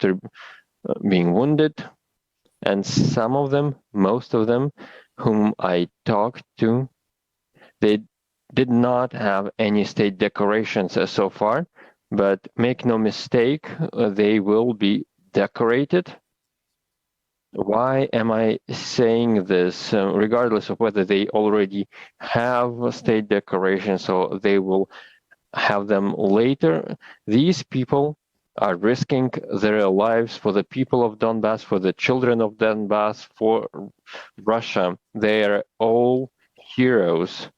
after being wounded. And some of them, most of them, whom I talked to, they did not have any state decorations so far, but make no mistake, they will be decorated. Why am I saying this? Regardless of whether they already have state decorations or they will have them later, these people are risking their lives for the people of Donbass, for the children of Donbass, for Russia. They are all heroes.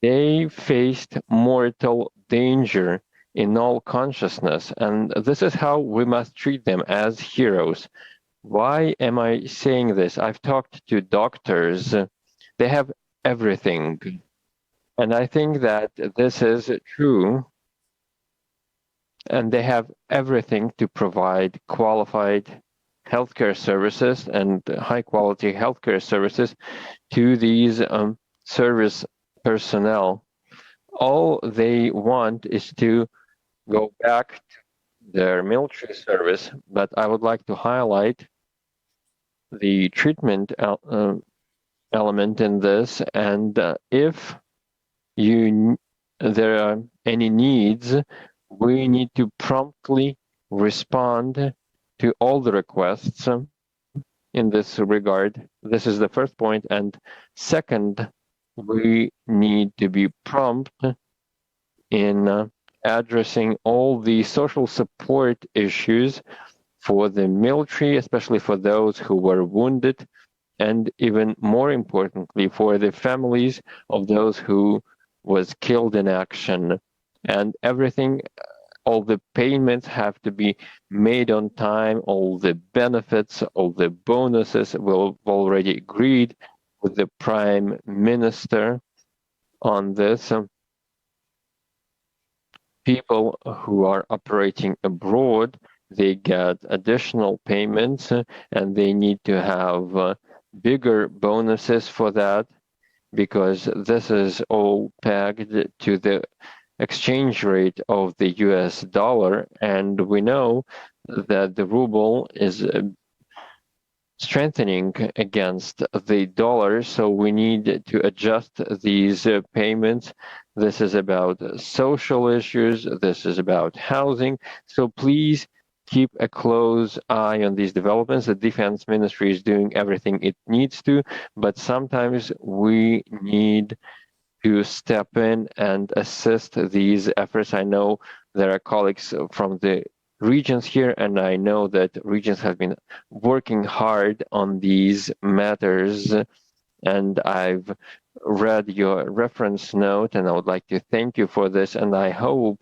They faced mortal danger in all consciousness, and this is how we must treat them, as heroes. Why am I saying this? I've talked to doctors. They have everything. And I think that this is true. And they have everything to provide qualified healthcare services and high quality healthcare services to these service personnel. All they want is to go back to their military service, but I would like to highlight the treatment element in this, and if there are any needs, we need to promptly respond to all the requests in this regard. This is the first point. And second, we need to be prompt in addressing all the social support issues for the military, especially for those who were wounded, and even more importantly, for the families of those who was killed in action. And everything, all the payments have to be made on time, all the benefits, all the bonuses. We've already agreed with the Prime Minister on this. People who are operating abroad, they get additional payments and they need to have bigger bonuses for that, because this is all pegged to the exchange rate of the US dollar, and we know that the ruble is strengthening against the dollar, so we need to adjust these payments. This is about social issues, this is about housing, so please keep a close eye on these developments. The Defense Ministry is doing everything it needs to, but sometimes we need to step in and assist these efforts. I know there are colleagues from the regions here, and I know that regions have been working hard on these matters, and I've read your reference note, and I would like to thank you for this, and I hope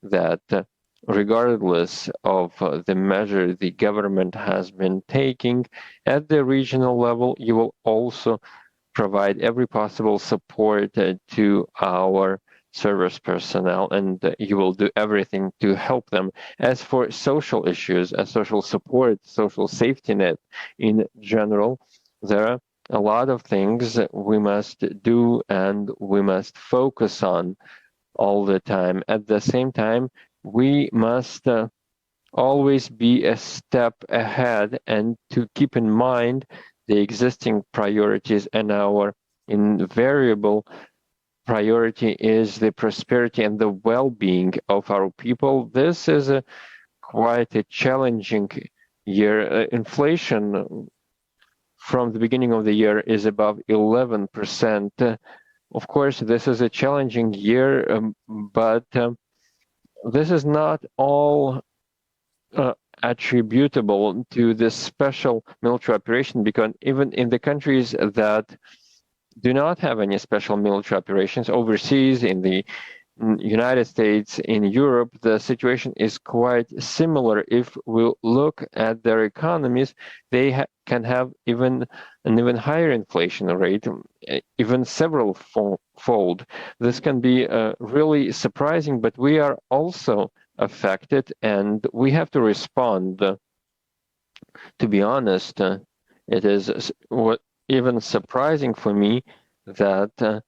that regardless of the measure the government has been taking at the regional level, you will also provide every possible support to our service personnel, and you will do everything to help them. As for social issues, social support, social safety net in general, there are a lot of things we must do and we must focus on all the time. At the same time, we must always be a step ahead and to keep in mind the existing priorities, and our invariable priority is the prosperity and the well-being of our people. This is quite a challenging year. Inflation from the beginning of the year is above 11%. Of course, this is a challenging year, but this is not all attributable to this special military operation, because even in the countries that do not have any special military operations overseas, in the United States, in Europe, the situation is quite similar. If we look at their economies, they can have an even higher inflation rate, even several fold. This can be really surprising, but we are also affected, and we have to respond. To be honest, it is even surprising for me that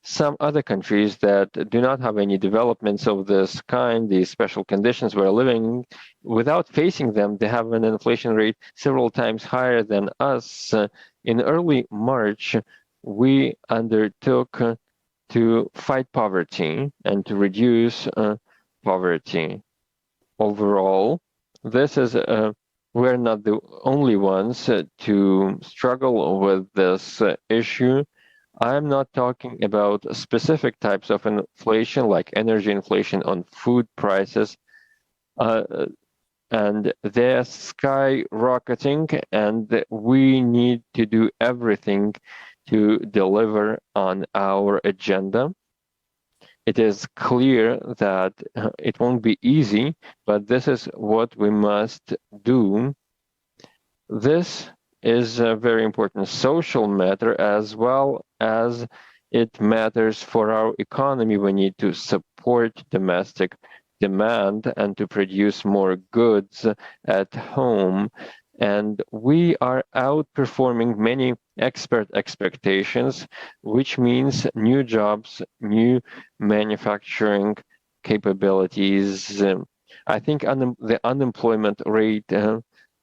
some other countries that do not have any developments of this kind, these special conditions we're living, without facing them, they have an inflation rate several times higher than us. In early March, we undertook to fight poverty and to reduce poverty. Overall, this is we're not the only ones to struggle with this issue. I'm not talking about specific types of inflation like energy inflation on food prices, uh, and they're skyrocketing, and we need to do everything to deliver on our agenda. It is clear that it won't be easy, but this is what we must do. This is a very important social matter as well as it matters for our economy. We need to support domestic demand and to produce more goods at home. And we are outperforming many expert expectations, which means new jobs, new manufacturing capabilities. I think the unemployment rate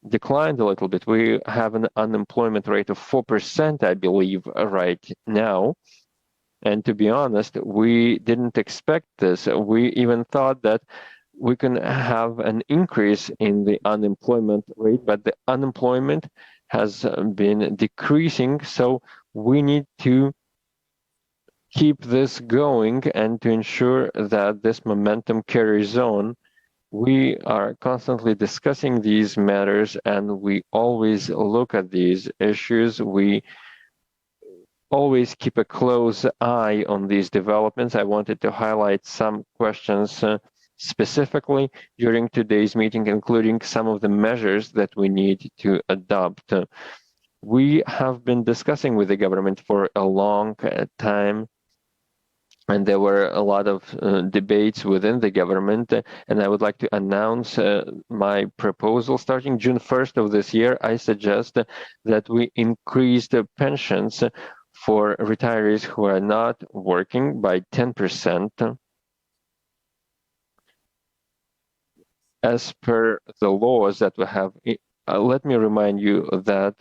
declined a little bit. We have an unemployment rate of 4%, I believe, right now. And to be honest, we didn't expect this. We even thought that we can have an increase in the unemployment rate, but the unemployment has been decreasing. So we need to keep this going and to ensure that this momentum carries on. We are constantly discussing these matters and we always look at these issues. We always keep a close eye on these developments. I wanted to highlight some questions specifically during today's meeting, including some of the measures that we need to adopt. We have been discussing with the government for a long time, and there were a lot of debates within the government, and I would like to announce my proposal. Starting June 1st of this year, I suggest that we increase the pensions for retirees who are not working by 10%. As per the laws that we have, let me remind you that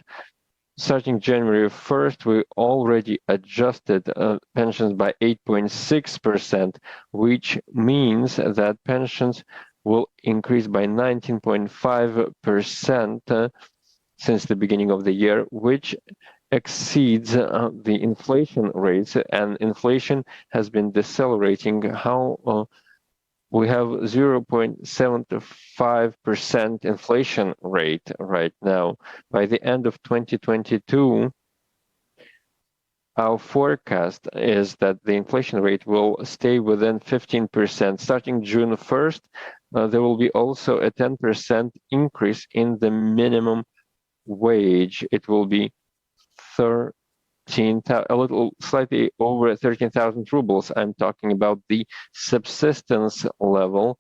starting January 1st, we already adjusted pensions by 8.6%, which means that pensions will increase by 19.5% since the beginning of the year, which exceeds the inflation rates, and inflation has been decelerating. We have 0.75% inflation rate right now. By the end of 2022, our forecast is that the inflation rate will stay within 15%. Starting June 1st, there will be also a 10% increase in the minimum wage. It will be a little slightly over 13,000 rubles. I'm talking about the subsistence level.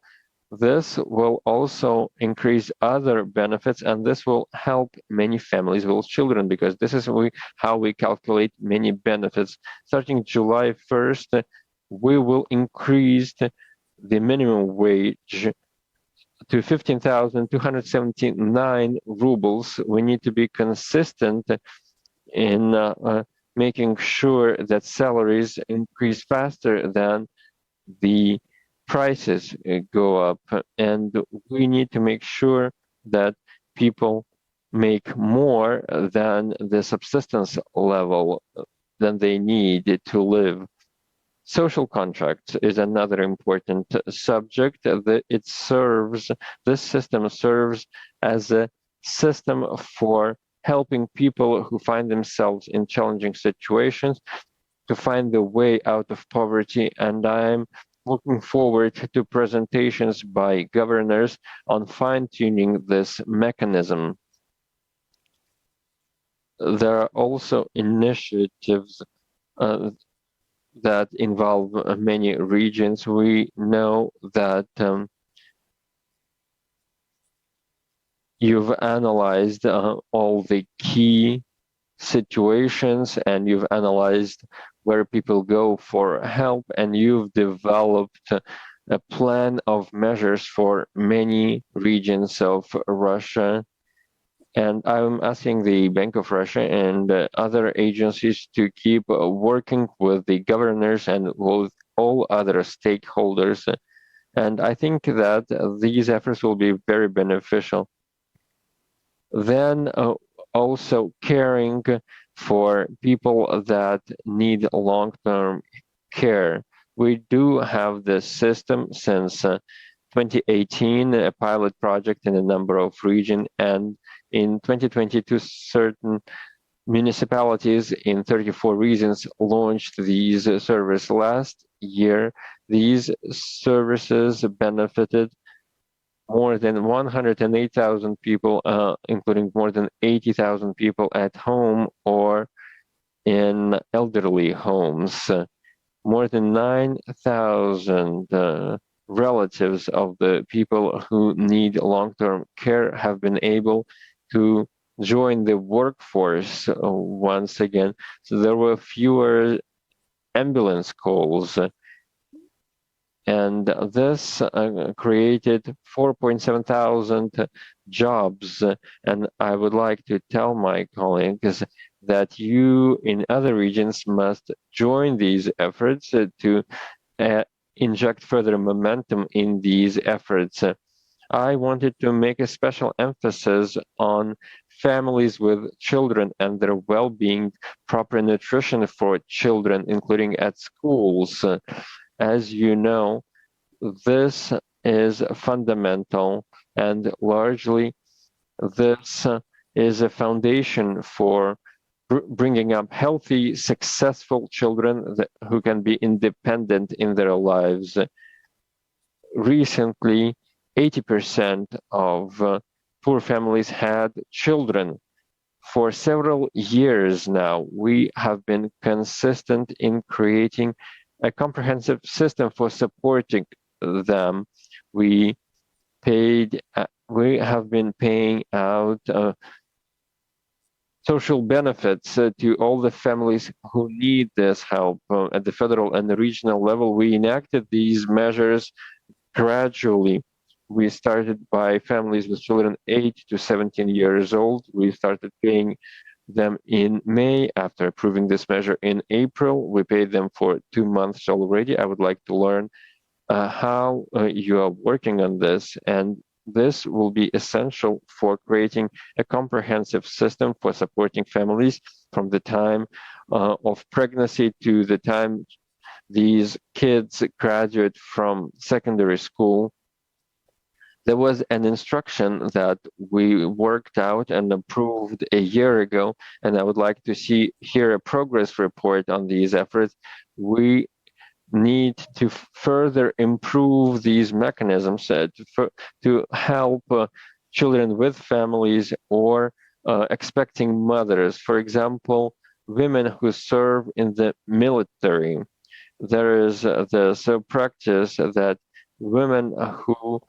This will also increase other benefits, and this will help many families with children, because this is how we calculate many benefits. Starting July 1st, we will increase the minimum wage to 15,279 rubles. We need to be consistent in making sure that salaries increase faster than the prices go up. And we need to make sure that people make more than the subsistence level than they need to live. Social contracts is another important subject. This system serves as a system for helping people who find themselves in challenging situations to find the way out of poverty. And I'm looking forward to presentations by governors on fine-tuning this mechanism. There are also initiatives that involve many regions. We know that you've analyzed all the key situations, and you've analyzed where people go for help, and you've developed a plan of measures for many regions of Russia. And I'm asking the Bank of Russia and other agencies to keep working with the governors and with all other stakeholders. And I think that these efforts will be very beneficial. Then also caring for people that need long-term care. We do have this system since 2018, a pilot project in a number of regions, and in 2022, certain municipalities in 34 regions launched these services. Last year, these services benefited more than 108,000 people, including more than 80,000 people at home or in elderly homes. More than 9,000 relatives of the people who need long-term care have been able to join the workforce once again. So there were fewer ambulance calls, and this created 4.7 thousand jobs. And I would like to tell my colleagues that you in other regions must join these efforts to inject further momentum in these efforts. I wanted to make a special emphasis on families with children and their well-being, proper nutrition for children, including at schools. As you know, this is fundamental, and largely this is a foundation for bringing up healthy, successful children who can be independent in their lives. Recently, 80% of poor families had children. For several years now, we have been consistent in creating a comprehensive system for supporting them. We have been paying out social benefits to all the families who need this help. At the federal and the regional level, we enacted these measures gradually. We started by families with children 8 to 17 years old. We started paying them in May. After approving this measure in April, we paid them for 2 months already. I would like to learn how you are working on this, and this will be essential for creating a comprehensive system for supporting families from the time of pregnancy to the time these kids graduate from secondary school. There was an instruction that we worked out and approved a year ago, and I would like to hear a progress report on these efforts. We need to further improve these mechanisms to help children with families or expecting mothers. For example, women who serve in the military. There is this practice that women who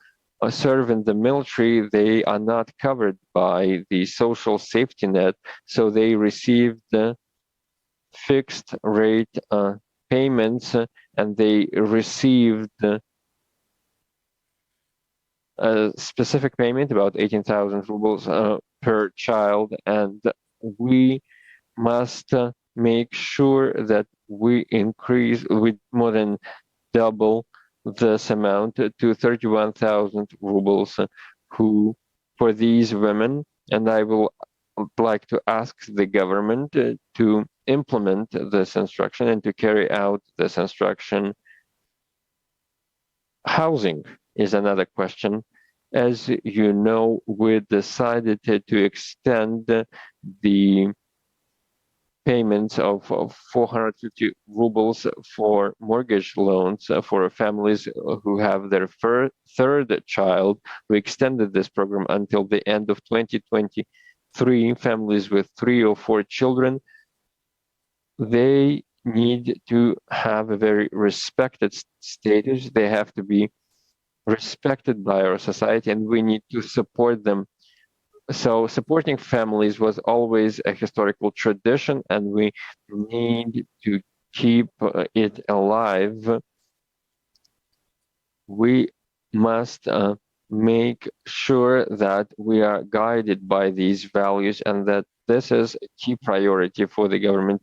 serve in the military, they are not covered by the social safety net, so they receive the fixed rate payments, and they received a specific payment, about 18,000 rubles per child, and we must make sure that we increase with more than double this amount to 31,000 rubles for these women. And I will like to ask the government to implement this instruction and to carry out this instruction. Housing is another question. As you know, we decided to extend the payments of 450 rubles for mortgage loans for families who have their third child. We extended this program until the end of 2023. Families with 3 or 4 children, they need to have a very respected status. They have to be respected by our society, and we need to support them. So supporting families was always a historical tradition, and we need to keep it alive, we must make sure that we are guided by these values and that this is a key priority for the government.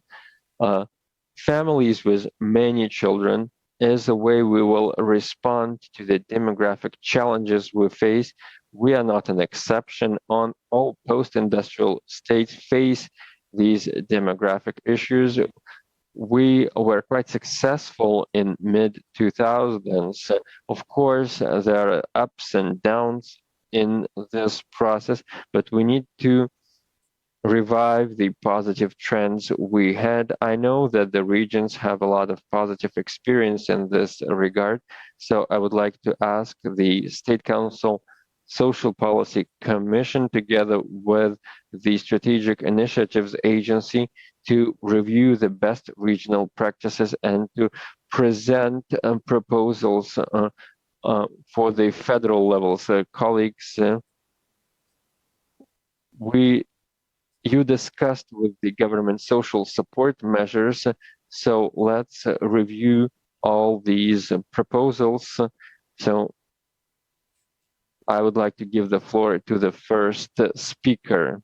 Families with many children is the way we will respond to the demographic challenges we face. We are not an exception. On all post-industrial states face these demographic issues. We were quite successful in mid 2000s. Of course, there are ups and downs in this process, but we need to revive the positive trends we had. I know that the regions have a lot of positive experience in this regard, so I would like to ask the State Council Social Policy Commission, together with the Strategic Initiatives Agency, to review the best regional practices and to present proposals for the federal level. So, colleagues, you discussed with the government social support measures, so let's review all these proposals. So I would like to give the floor to the first speaker.